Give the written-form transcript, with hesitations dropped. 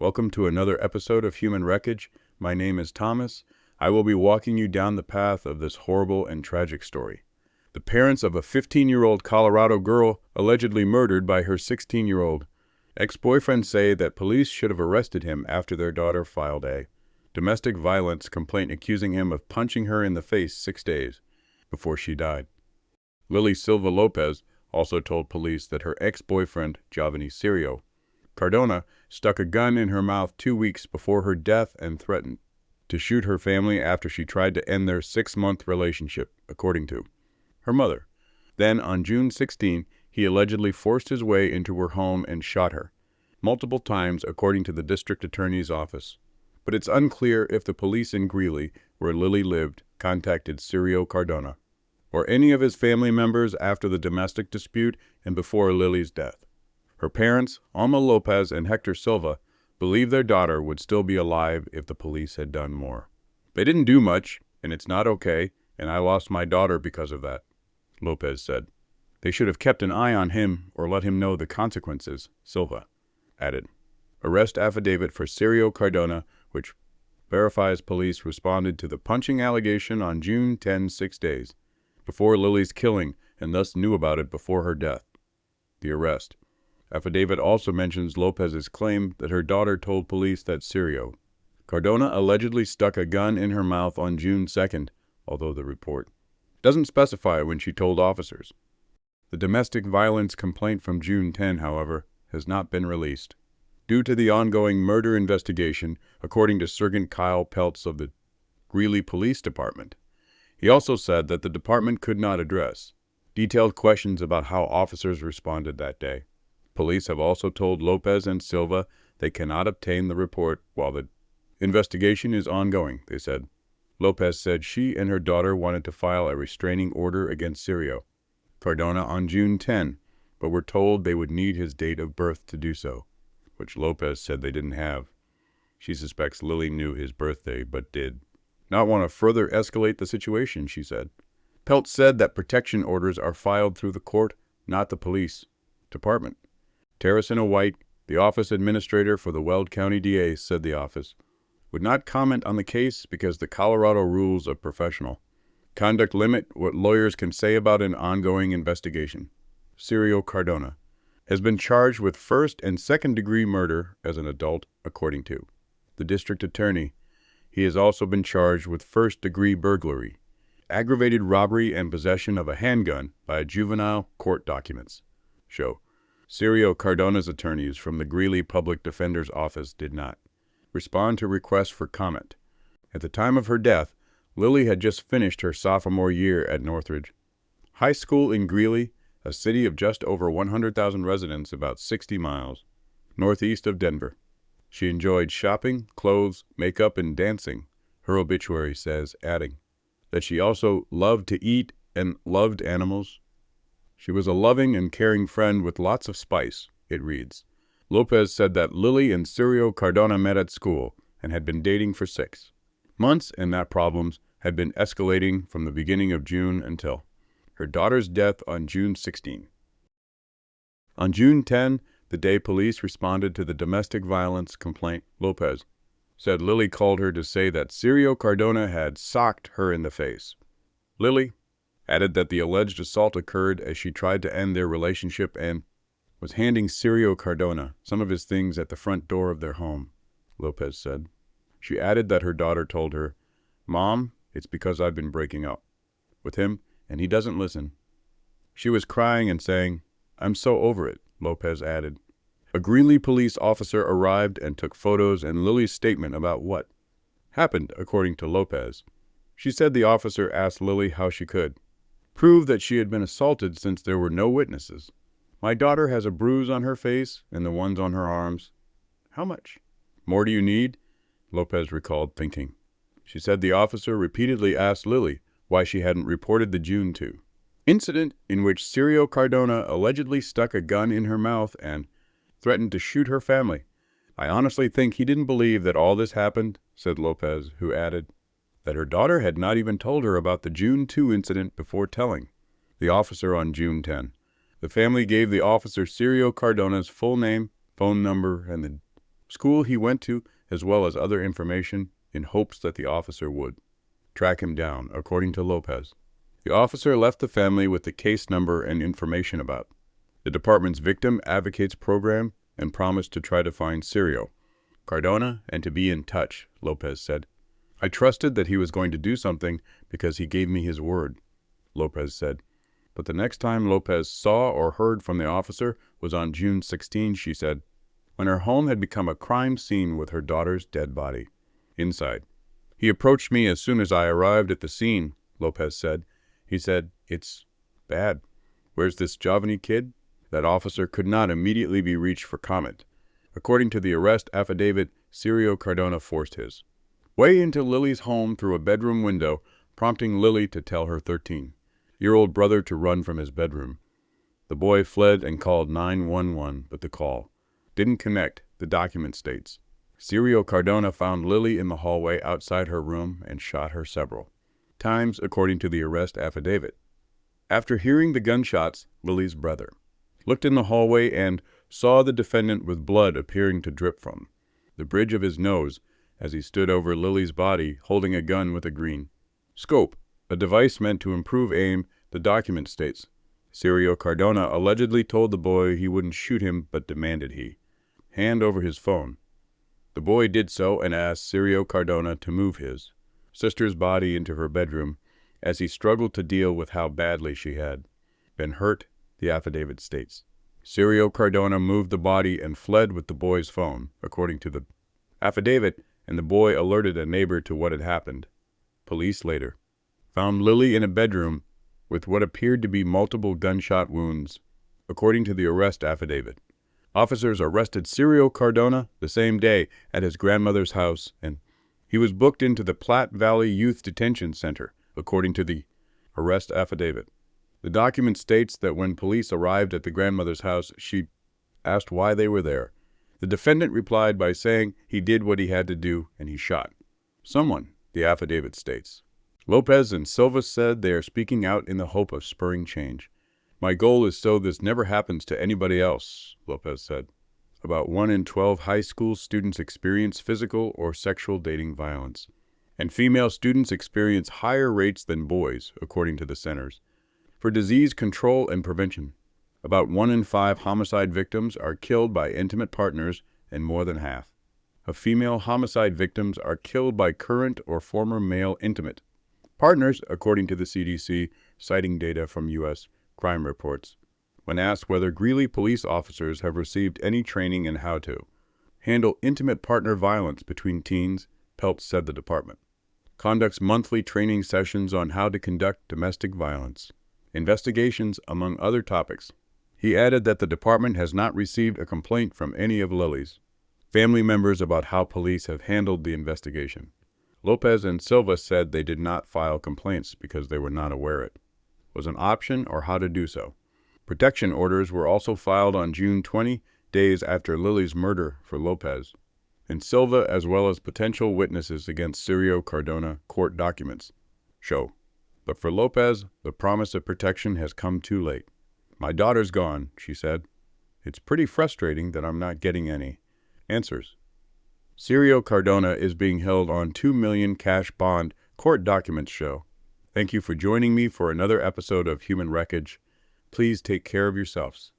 Welcome to another episode of Human Wreckage. My name is Thomas. I will be walking you down the path of this horrible and tragic story. The parents of a 15-year-old Colorado girl allegedly murdered by her 16-year-old ex-boyfriend say that police should have arrested him after their daughter filed a domestic violence complaint accusing him of punching her in the face 6 days before she died. Lily Silva-Lopez also told police that her ex-boyfriend, Giovanni Sirio Cardona, stuck a gun in her mouth 2 weeks before her death and threatened to shoot her family after she tried to end their 6-month relationship, according to her mother. Then, on June 16, he allegedly forced his way into her home and shot her multiple times, according to the district attorney's office. But it's unclear if the police in Greeley, where Lily lived, contacted Sirio Cardona or any of his family members after the domestic dispute and before Lily's death. Her parents, Alma Lopez and Hector Silva, believe their daughter would still be alive if the police had done more. They didn't do much, and it's not okay, and I lost my daughter because of that, Lopez said. They should have kept an eye on him or let him know the consequences, Silva added. Arrest affidavit for Sirio Cardona, which verifies police responded to the punching allegation on June 10, 6 days before Lily's killing, and thus knew about it before her death. The arrest affidavit also mentions Lopez's claim that her daughter told police that Sirio Cardona allegedly stuck a gun in her mouth on June 2nd, although the report doesn't specify when she told officers. The domestic violence complaint from June 10, however, has not been released due to the ongoing murder investigation, according to Sergeant Kyle Peltz of the Greeley Police Department. He also said that the department could not address detailed questions about how officers responded that day. Police have also told Lopez and Silva they cannot obtain the report while the investigation is ongoing, they said. Lopez said she and her daughter wanted to file a restraining order against Sirio Cardona on June 10, but were told they would need his date of birth to do so, which Lopez said they didn't have. She suspects Lily knew his birthday, but did not want to further escalate the situation, she said. Peltz said that protection orders are filed through the court, not the police department. Terracina White, the office administrator for the Weld County DA, said the office would not comment on the case because the Colorado rules of professional conduct limit what lawyers can say about an ongoing investigation. Sirio Cardona has been charged with first and second-degree murder as an adult, according to the district attorney. He has also been charged with first-degree burglary, aggravated robbery, and possession of a handgun by a juvenile, court documents show. Sirio Cardona's attorneys from the Greeley Public Defender's Office did not respond to requests for comment. At the time of her death, Lily had just finished her sophomore year at Northridge High School in Greeley, a city of just over 100,000 residents about 60 miles northeast of Denver. She enjoyed shopping, clothes, makeup, and dancing, her obituary says, adding that she also loved to eat and loved animals. She was a loving and caring friend with lots of spice, it reads. Lopez said that Lily and Sirio Cardona met at school and had been dating for 6 months, and that problems had been escalating from the beginning of June until her daughter's death on June 16. On June 10, the day police responded to the domestic violence complaint, Lopez said Lily called her to say that Sirio Cardona had socked her in the face. Lily added that the alleged assault occurred as she tried to end their relationship and was handing Sirio Cardona some of his things at the front door of their home, Lopez said. She added that her daughter told her, "Mom, it's because I've been breaking up with him, and he doesn't listen." She was crying and saying, "I'm so over it," Lopez added. A Greeley police officer arrived and took photos and Lily's statement about what happened, according to Lopez. She said the officer asked Lily how she could prove that she had been assaulted since there were no witnesses. "My daughter has a bruise on her face and the ones on her arms." "How much more do you need?" Lopez recalled thinking. She said the officer repeatedly asked Lily why she hadn't reported the June 2 incident in which Sirio Cardona allegedly stuck a gun in her mouth and threatened to shoot her family. "I honestly think he didn't believe that all this happened," said Lopez, who added that her daughter had not even told her about the June 2 incident before telling the officer on June 10. The family gave the officer Sirio Cardona's full name, phone number, and the school he went to, as well as other information, in hopes that the officer would track him down, according to Lopez. The officer left the family with the case number and information about the department's Victim Advocates Program and promised to try to find Cirio Cardona and to be in touch, Lopez said. I trusted that he was going to do something because he gave me his word, Lopez said. But the next time Lopez saw or heard from the officer was on June 16, she said, when her home had become a crime scene with her daughter's dead body. Inside. He approached me as soon as I arrived at the scene, Lopez said. He said, "It's bad. Where's this Giovanni kid?" That officer could not immediately be reached for comment. According to the arrest affidavit, Cirio Cardona forced his way into Lily's home through a bedroom window, prompting Lily to tell her 13-year-old brother to run from his bedroom. The boy fled and called 911, but the call didn't connect, the document states. Cirio Cardona found Lily in the hallway outside her room and shot her several times, according to the arrest affidavit. After hearing the gunshots, Lily's brother looked in the hallway and saw the defendant with blood appearing to drip from the bridge of his nose as he stood over Lily's body holding a gun with a green scope, a device meant to improve aim, the document states. Cirio Cardona allegedly told the boy he wouldn't shoot him but demanded he hand over his phone. The boy did so and asked Cirio Cardona to move his sister's body into her bedroom as he struggled to deal with how badly she had been hurt, the affidavit states. Cirio Cardona moved the body and fled with the boy's phone, according to the affidavit, and the boy alerted a neighbor to what had happened. Police later found Lily in a bedroom with what appeared to be multiple gunshot wounds, according to the arrest affidavit. Officers arrested Cirio Cardona the same day at his grandmother's house, and he was booked into the Platte Valley Youth Detention Center, according to the arrest affidavit. The document states that when police arrived at the grandmother's house, she asked why they were there. The defendant replied by saying he did what he had to do and he shot someone, the affidavit states. Lopez and Silva said they are speaking out in the hope of spurring change. My goal is so this never happens to anybody else, Lopez said. About 1 in 12 high school students experience physical or sexual dating violence, and female students experience higher rates than boys, according to the Centers for Disease Control and Prevention. About 1 in 5 homicide victims are killed by intimate partners, and more than half of female homicide victims are killed by current or former male intimate partners, according to the CDC, citing data from U.S. crime reports. When asked whether Greeley police officers have received any training in how to handle intimate partner violence between teens, Peltz said the department conducts monthly training sessions on how to conduct domestic violence investigations, among other topics. He added that the department has not received a complaint from any of Lily's family members about how police have handled the investigation. Lopez and Silva said they did not file complaints because they were not aware it was an option or how to do so. Protection orders were also filed on June 20, days after Lily's murder for Lopez and Silva, as well as potential witnesses against Cirio Cardona, court documents show. But for Lopez, the promise of protection has come too late. My daughter's gone, she said. It's pretty frustrating that I'm not getting any answers. Cirio Cardona is being held on $2 million cash bond, court documents show. Thank you for joining me for another episode of Human Wreckage. Please take care of yourselves.